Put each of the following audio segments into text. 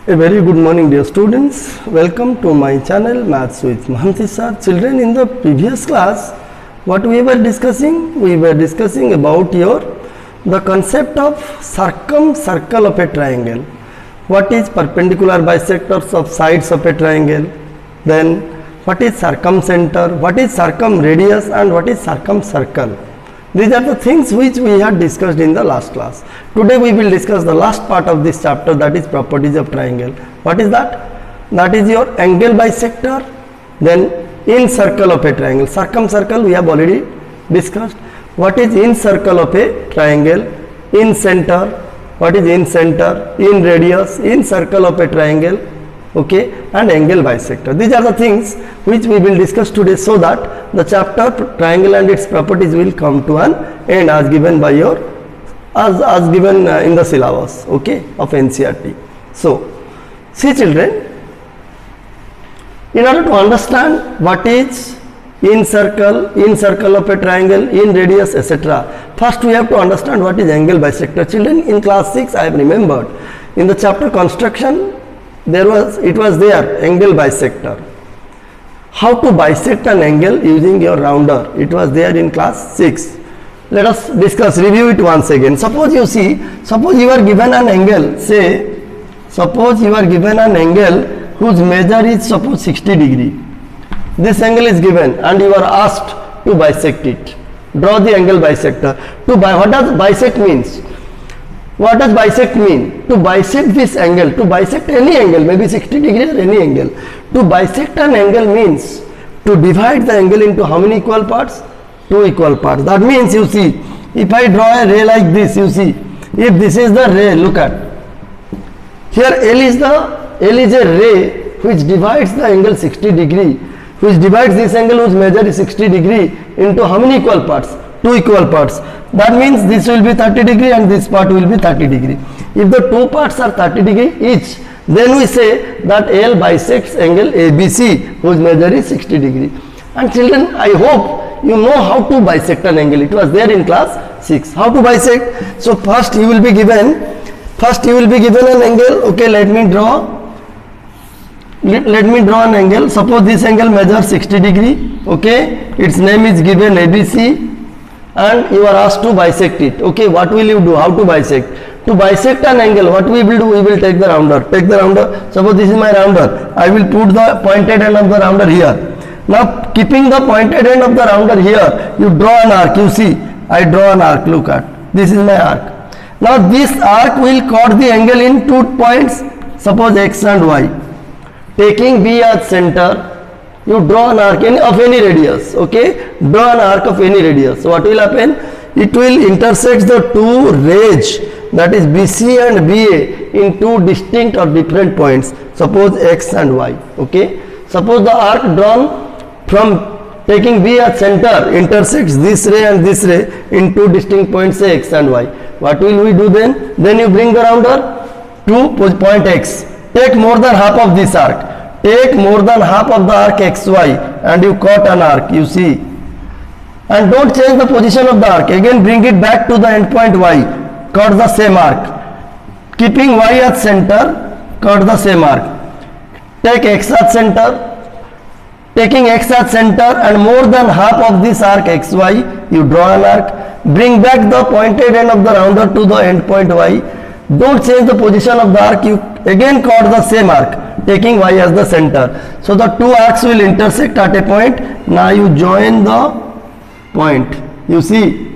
A very good morning, dear students. Welcome to my channel Maths with Mohanty sir. Children, in the previous class, what we were discussing? We were discussing about the concept of circle of a triangle. What is perpendicular bisectors of sides of a triangle? Then what is circumcenter? What is circumradius? And what is circumcircle? These are the things which we had discussed in the last class. Today we will discuss the last part of this chapter, that is properties of triangle. What is that? That is your angle bisector, then in circle of a triangle. Circumcircle we have already discussed. What is in circle of a triangle? In center. What is in center? In radius. In circle of a triangle. Okay, and angle bisector. These are the things which we will discuss today, so that the chapter triangle and its properties will come to an end as given by your as given in the syllabus, okay, of NCERT. So see children, in order to understand what is in circle of a triangle, in radius, etc., first we have to understand what is angle bisector. Children, in class 6 I have remembered in the chapter construction it was there angle bisector. How to bisect an angle using your rounder, it was there in class 6. Let us discuss, review it once again. Suppose you are given an angle, say suppose you are given an angle whose measure is suppose 60 degree. This angle is given and you are asked to bisect it. Draw the angle bisector. What does bisect means? What does bisect mean? To bisect this angle, to bisect any angle, maybe 60 degree or any angle. To bisect an angle means to divide the angle into how many equal parts? 2 equal parts. That means, you see, if I draw a ray like this, you see, if this is the ray, look at. Here L is a ray which divides the angle 60 degree, which divides this angle whose measure is 60 degree into how many equal parts? 2 equal parts. That means this will be 30 degree and this part will be 30 degree. If the two parts are 30 degree each, then we say that L bisects angle ABC whose measure is 60 degree. And children, I hope you know how to bisect an angle. It was there in class 6. How to bisect? So first you will be given an angle. Okay, let me draw an angle. Suppose this angle measures 60 degree. Okay, its name is given ABC. And you are asked to bisect it. Okay, what will you do? How to bisect? To bisect an angle, what we will do? We will take the rounder. Take the rounder. Suppose this is my rounder. I will put the pointed end of the rounder here. Now, keeping the pointed end of the rounder here, you draw an arc. You see, I draw an arc. Look at. This is my arc. Now, this arc will cut the angle in 2 points. Suppose X and Y. Taking B as center, you draw an arc of any radius. Okay, draw an arc of any radius. So what will happen? It will intersect the two rays, that is BC and BA, in two distinct or different points. Suppose X and Y. Okay, suppose the arc drawn from taking B as center intersects this ray and this ray in two distinct points, say X and Y. What will we do then? Then you bring the rounder to point X. Take more than half of this arc. Take more than half of the arc XY and you cut an arc, you see. And don't change the position of the arc. Again bring it back to the end point Y. Cut the same arc. Keeping Y at center, cut the same arc. Take X at center. Taking X at center and more than half of this arc XY, you draw an arc. Bring back the pointed end of the rounder to the end point Y. Don't change the position of the arc. You again cut the same arc, taking Y as the center. So the two arcs will intersect at a point. Now you join the point. You see,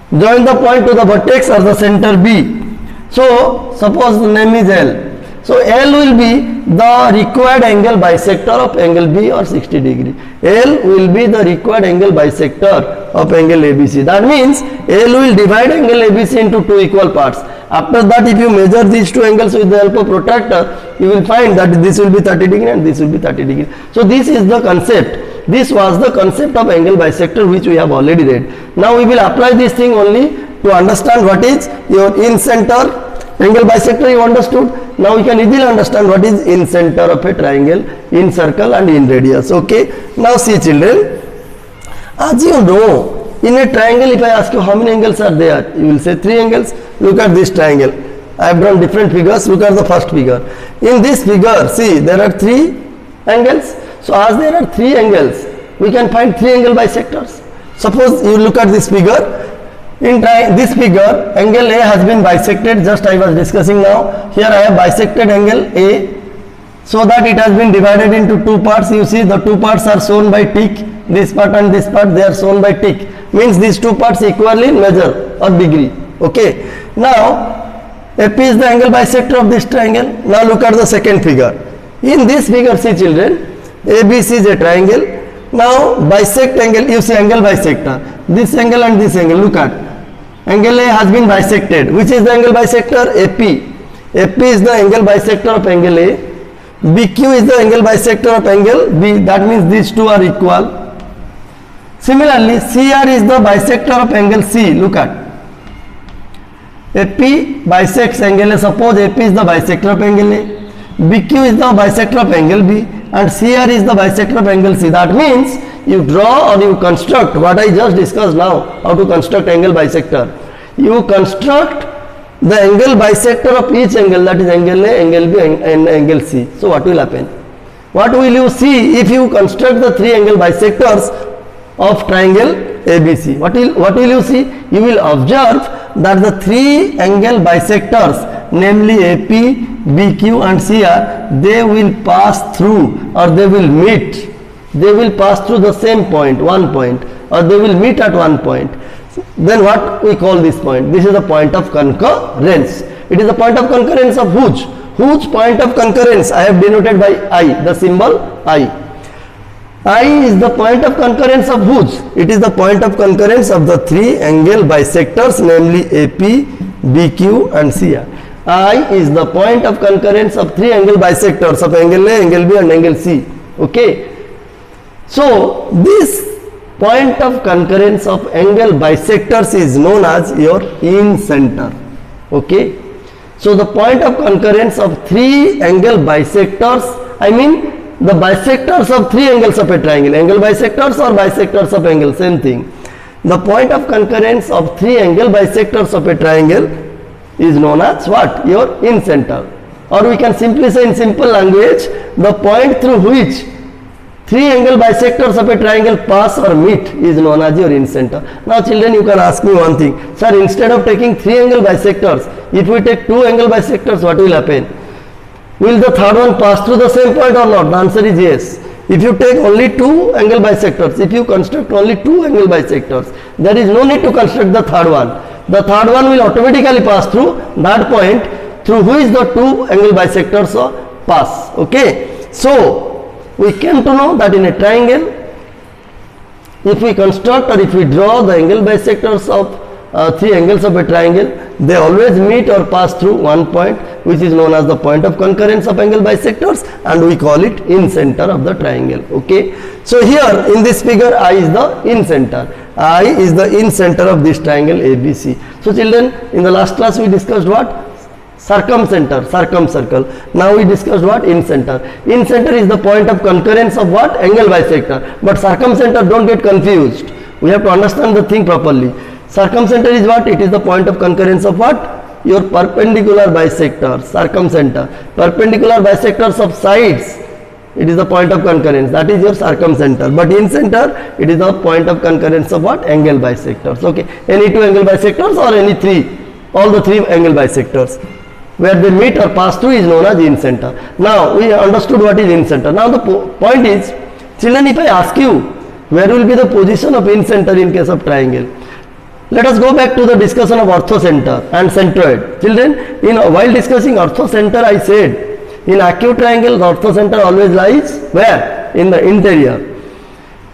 join the point to the vertex or the center B. So suppose the name is L. So L will be the required angle bisector of angle B or 60 degree. L will be the required angle bisector of angle ABC. That means L will divide angle ABC into 2 equal parts. After that, if you measure these two angles with the help of protractor, you will find that this will be 30 degree and this will be 30 degree. So this is the concept. This was the concept of angle bisector which we have already read. Now we will apply this thing only to understand what is your in center angle bisector. You understood? Now we can easily understand what is in center of a triangle, in circle and in radius. Okay. Now see children, as you know, in a triangle, if I ask you how many angles are there, you will say 3 angles. Look at this triangle. I have drawn different figures. Look at the first figure. In this figure, see, there are 3 angles. So as there are 3 angles, we can find 3 angle bisectors. Suppose you look at this figure. In this figure, angle A has been bisected, just I was discussing now. Here I have bisected angle A, so that it has been divided into 2 parts. You see the 2 parts are shown by tick. This part and this part, they are shown by tick. Means these 2 parts equally in measure or degree. Okay. Now, AP is the angle bisector of this triangle. Now look at the second figure. In this figure, see children, ABC is a triangle. Now bisect angle, you see angle bisector. This angle and this angle, look at. Angle A has been bisected. Which is the angle bisector? AP. AP is the angle bisector of angle A. BQ is the angle bisector of angle B. That means these 2 are equal. Similarly, CR is the bisector of angle C. Look at. AP bisects angle A. Suppose AP is the bisector of angle A. BQ is the bisector of angle B. And CR is the bisector of angle C. That means you draw or you construct what I just discussed now, how to construct angle bisector. You construct the angle bisector of each angle, that is angle A, angle B and angle C. So what will happen? What will you see if you construct the 3 angle bisectors of triangle ABC? What will you see? You will observe that the 3 angle bisectors, namely AP, BQ and CR, they will pass through or they will meet. They will pass through the same point, one point, or they will meet at one point. Then what we call this point? This is the point of concurrence. It is the point of concurrence of whose? Whose point of concurrence I have denoted by I, the symbol I. I is the point of concurrence of whose? It is the point of concurrence of the 3 angle bisectors, namely AP, BQ and CR. I is the point of concurrence of 3 angle bisectors of angle A, angle B and angle C. Okay. So this point of concurrence of angle bisectors is known as your incenter. Okay. So the point of concurrence of 3 angle bisectors, I mean the bisectors of 3 angles of a triangle, angle bisectors or bisectors of angle, same thing. The point of concurrence of 3 angle bisectors of a triangle is known as what? Your incenter. Or we can simply say in simple language, the point through which 3 angle bisectors of a triangle pass or meet is known as your incenter. Now children, you can ask me one thing. Sir, instead of taking 3 angle bisectors, if we take 2 angle bisectors, what will happen? Will the third one pass through the same point or not? The answer is yes. If you take only 2 angle bisectors, if you construct only 2 angle bisectors, there is no need to construct the third one. The third one will automatically pass through that point through which the 2 angle bisectors pass. Okay. So we came to know that in a triangle, if we construct or if we draw the angle bisectors of 3 angles of a triangle, they always meet or pass through one point, which is known as the point of concurrence of angle bisectors, and we call it incenter of the triangle. Okay. So here in this figure, I is the incenter. I is the incenter of this triangle ABC. So children, in the last class we discussed what? Circumcenter, circumcircle. Now we discussed what? Incenter. Incenter is the point of concurrence of what? Angle bisector. But circumcenter, don't get confused. We have to understand the thing properly. Circumcenter is what? It is the point of concurrence of what? Your perpendicular bisectors, circumcenter. Perpendicular bisectors of sides, it is the point of concurrence. That is your circumcenter. But incenter, it is the point of concurrence of what? Angle bisectors. Okay. Any 2 angle bisectors or any 3, all the 3 angle bisectors, where they meet or pass through is known as incenter. Now we understood what is incenter. Now the point is, children, if I ask you where will be the position of incenter in case of triangle, let us go back to the discussion of orthocenter and centroid. Children, while discussing orthocenter, I said in acute triangle the orthocenter always lies where? In the interior.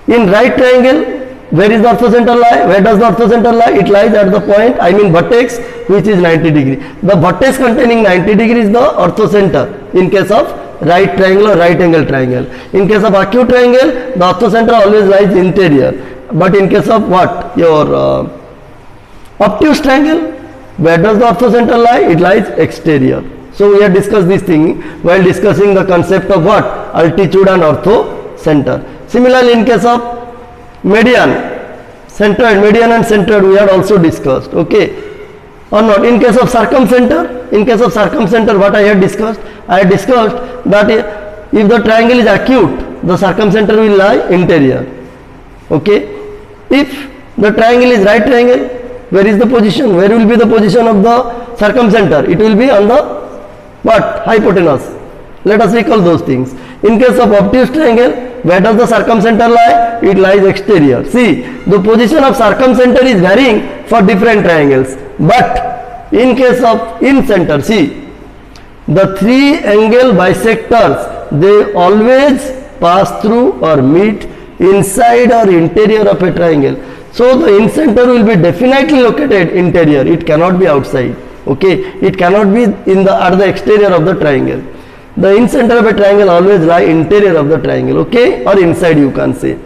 In right triangle, where is the orthocenter lie? Where does the orthocenter lie? It lies at the point, I mean vertex, which is 90 degree. The vertex containing 90 degree is the orthocenter in case of right triangle or right angle triangle. In case of acute triangle, the orthocenter always lies interior. But in case of what? Your obtuse triangle, where does the orthocenter lie? It lies exterior. So we have discussed this thing while discussing the concept of what? Altitude and orthocenter. Similarly, in case of median, centroid, median and centroid we had also discussed. Okay. or not? In case of circumcenter, what I had discussed? I had discussed that if the triangle is acute, the circumcenter will lie interior. Okay. If the triangle is right triangle, where is the position? Where will be the position of the circumcenter? It will be on the what? Hypotenuse. Let us recall those things. In case of obtuse triangle, where does the circumcenter lie? It lies exterior. See, the position of circumcenter is varying for different triangles. But in case of in-center, see, the three angle bisectors, they always pass through or meet inside or interior of a triangle. So the in-center will be definitely located interior. It cannot be outside. Okay, it cannot be at the exterior of the triangle. The in-center of a triangle always lie interior of the triangle. Okay, or inside, you can say.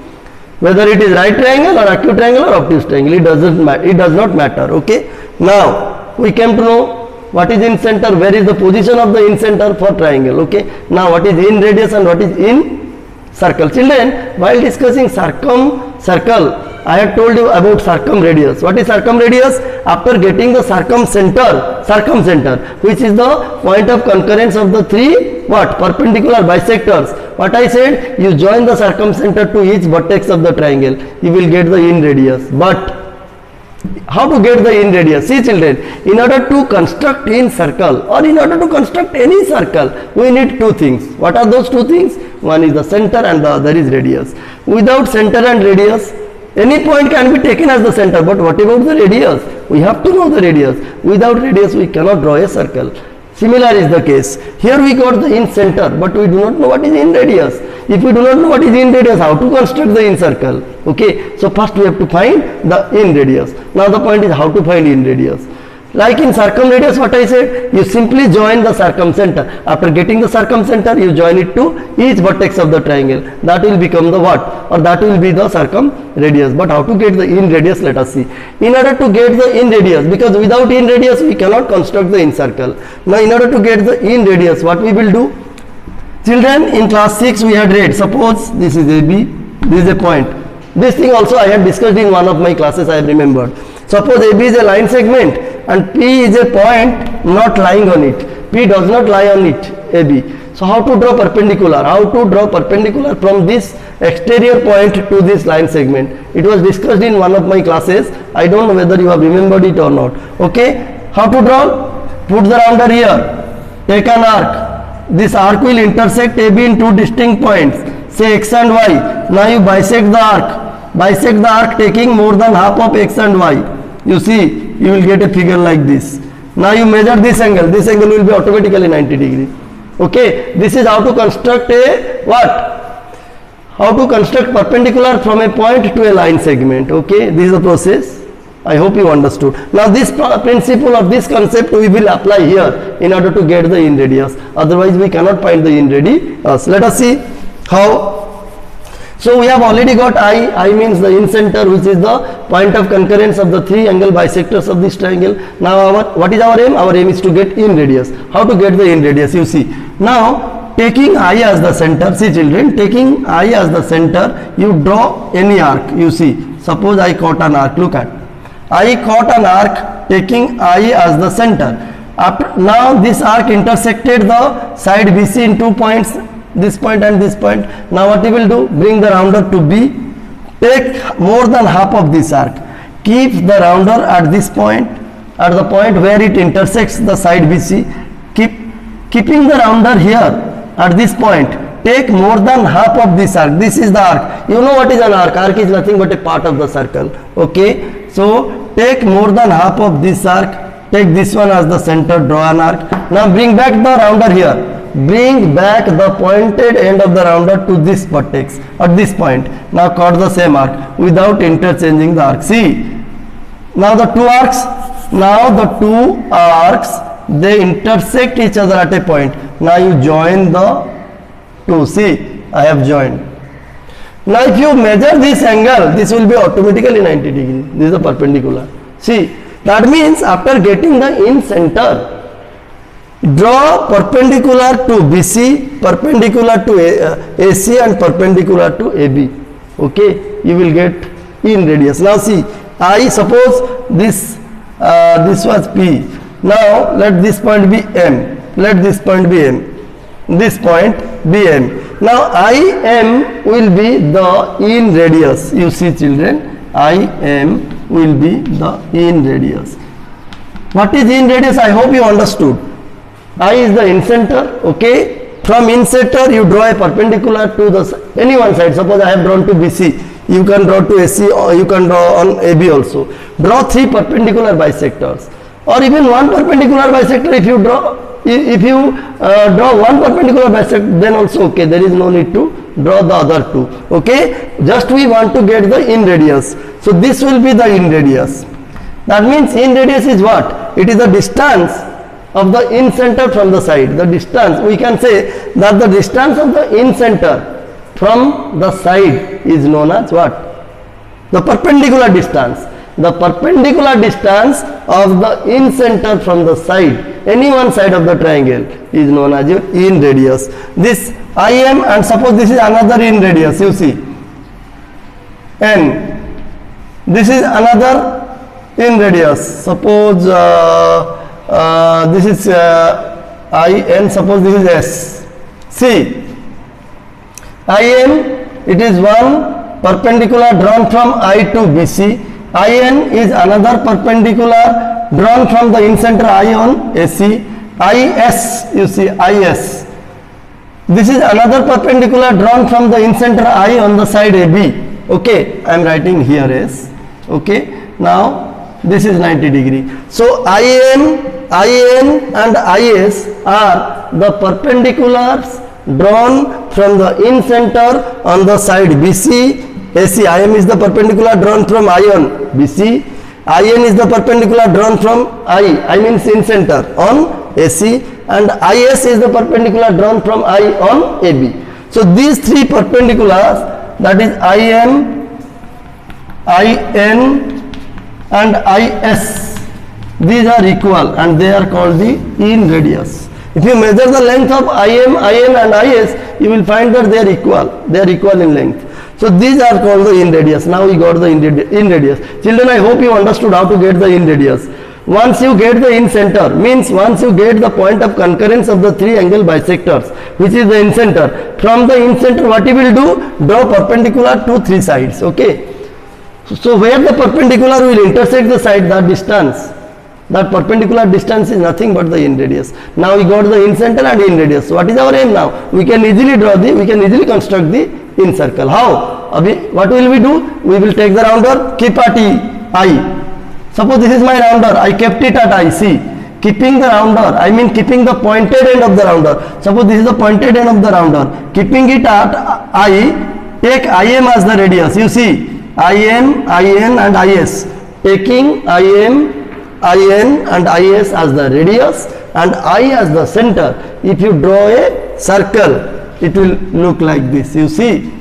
Whether it is right triangle or acute triangle or obtuse triangle, it does not matter. Okay. Now we came to know what is in-center, where is the position of the in-center for triangle. Okay. Now what is in radius and what is in circle? Children, while discussing circle, I had told you about circumradius. What is circumradius? After getting the circumcenter, which is the point of concurrence of the three perpendicular bisectors. What I said, you join the circumcenter to each vertex of the triangle, you will get the in radius. But how to get the in radius? See children, in order to construct in circle or in order to construct any circle, we need two things. What are those two things? One is the center and the other is radius. Without center and radius, any point can be taken as the center, but what about the radius? We have to know the radius. Without radius, we cannot draw a circle. Similar is the case. Here we got the in center, but we do not know what is in radius. If we do not know what is in radius, how to construct the in circle? Okay, so first we have to find the in radius. Now the point is how to find in radius. Like in circumradius, what I said, you simply join the circumcenter. After getting the circumcenter, you join it to each vertex of the triangle. That will become the what? Or that will be the circumradius. But how to get the in radius? Let us see. In order to get the in radius, because without in radius, we cannot construct the in circle. Now, in order to get the in radius, what we will do? Children, in class 6, we had read, suppose this is AB, this is a point. This thing also I had discussed in one of my classes, I have remembered. Suppose AB is a line segment and P is a point not lying on it. P does not lie on it, AB. So how to draw perpendicular? How to draw perpendicular from this exterior point to this line segment? It was discussed in one of my classes. I don't know whether you have remembered it or not. Okay, how to draw? Put the rounder here. Take an arc. This arc will intersect AB in two distinct points, say X and Y. Now you bisect the arc. Bisect the arc taking more than half of X and Y. You see, you will get a figure like this. Now you measure this angle. This angle will be automatically 90 degree. Okay, this is how to construct a what? How to construct perpendicular from a point to a line segment. Okay, this is the process. I hope you understood. Now this principle of this concept we will apply here in order to get the in radius. Otherwise we cannot find the in radius. Let us see how. So we have already got I means the in center, which is the point of concurrence of the three angle bisectors of this triangle. Now what is our aim? Our aim is to get in radius. How to get the in radius? You see. Now taking I as the center, see children, taking I as the center, you draw any arc. You see, suppose I caught an arc. Look at, I caught an arc taking I as the center. Now this arc intersected the side BC in 2 points. This point and this point. Now what you will do? Bring the rounder to B. Take more than half of this arc. Keep the rounder at this point, at the point where it intersects the side BC. Keeping the rounder here at this point. Take more than half of this arc. This is the arc. You know what is an arc? Arc is nothing but a part of the circle. Okay. So take more than half of this arc. Take this one as the center. Draw an arc. Now bring back the rounder here. Bring back the pointed end of the rounder to this vertex at this point. Now cut the same arc without interchanging the arc. See, now the two arcs, they intersect each other at a point. Now you join the two. See, I have joined. Now if you measure this angle, this will be automatically 90 degree. This is the perpendicular. See, that means after getting the in center, draw perpendicular to BC, perpendicular to AC and perpendicular to AB. Okay, you will get in radius. Now see, I suppose this this was P. Now let this point be M. Let this point be M. This point be M. Now IM will be the in radius. You see children, IM will be the in radius. What is in radius? I hope you understood. I is the in center, okay. From in center you draw a perpendicular to the any one side. Suppose I have drawn to BC. You can draw to AC or you can draw on AB also. Draw three perpendicular bisectors or even one perpendicular bisector. If you draw, draw one perpendicular bisector, then also okay. There is no need to draw the other two. Okay. Just we want to get the in radius. So this will be the in radius. That means in radius is what? It is the distance of the in center from the side. The distance, we can say that the distance of the in center from the side is known as what? The perpendicular distance. The perpendicular distance of the in center from the side, any one side of the triangle, is known as your in radius. This IM, and suppose this is another in radius, you see, N. This is another in radius. Suppose this is IN, suppose this is S. See, IM, it is one perpendicular drawn from I to BC. IN is another perpendicular drawn from the in center I on AC. IS, you see, IS. This is another perpendicular drawn from the in center I on the side AB. Okay, I am writing here S. Okay, now this is 90 degree. So IN and IS are the perpendiculars drawn from the in center on the side BC. AC, IM is the perpendicular drawn from I on BC. IN is the perpendicular drawn from I means in center on AC, and IS is the perpendicular drawn from I on AB. So these three perpendiculars, that is IM, IN and IS, these are equal and they are called the in radius. If you measure the length of IM, IN and IS, you will find that they are equal. They are equal in length. So these are called the in radius. Now we got the in radius. Children, I hope you understood how to get the in radius. Once you get the in center, means once you get the point of concurrence of the three angle bisectors, which is the in center. From the in center, what you will do? Draw perpendicular to three sides. Okay. So where the perpendicular will intersect the side, that distance, that perpendicular distance is nothing but the in radius. Now we got the in center and in radius. So what is our aim now? We can easily construct the in circle. How? What will we do? We will take the rounder, keep at I. Suppose this is my rounder, I kept it at I. See, keeping the rounder, I mean keeping the pointed end of the rounder. Suppose this is the pointed end of the rounder. Keeping it at I, take IM as the radius. You see, IM, IN and IS. Taking IM, IN and IS as the radius and I as the center. If you draw a circle, it will look like this. You see,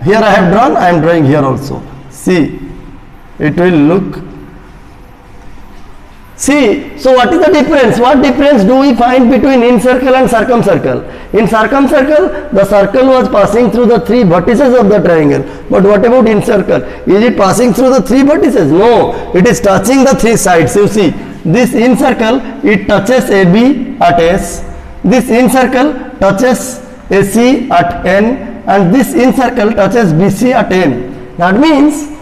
here I have drawn, I am drawing here also. See, it will look. See, so what is the difference? What difference do we find between in circle and circumcircle? In circumcircle, the circle was passing through the three vertices of the triangle. But what about in circle? Is it passing through the three vertices? No, it is touching the three sides. You see, this in circle, it touches AB at S. This in circle touches AC at N, and this in circle touches BC at N. That means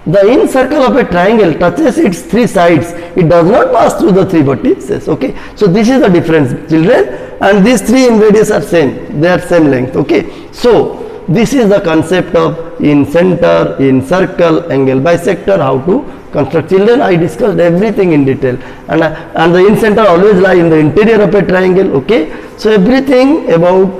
the in circle of a triangle touches its three sides. It does not pass through the three vertices. Okay. So this is the difference, children. And these three in radius are same. They are same length. Okay. So this is the concept of in center, in circle, angle bisector, how to construct. Children, I discussed everything in detail. And the in center always lie in the interior of a triangle. Okay. So everything about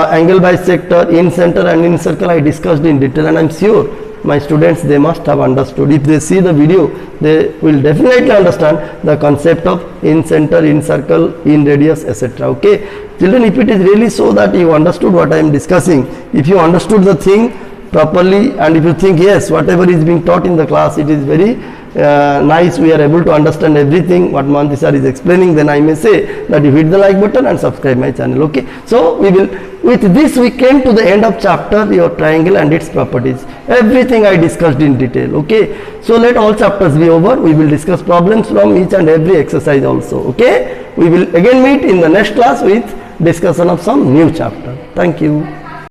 angle bisector, in center and in circle I discussed in detail, and I am sure my students, they must have understood. If they see the video, they will definitely understand the concept of in center, in circle, in radius, etc. Okay. Children, if it is really so that you understood what I am discussing, if you understood the thing properly, and if you think yes, whatever is being taught in the class, it is very nice, we are able to understand everything what Mohanty sir is explaining, then I may say that you hit the like button and subscribe my channel. Okay, so we will, with this we came to the end of chapter your triangle and its properties. Everything I discussed in detail. Okay, so let all chapters be over. We will discuss problems from each and every exercise also. Okay, we will again meet in the next class with discussion of some new chapter. Thank you.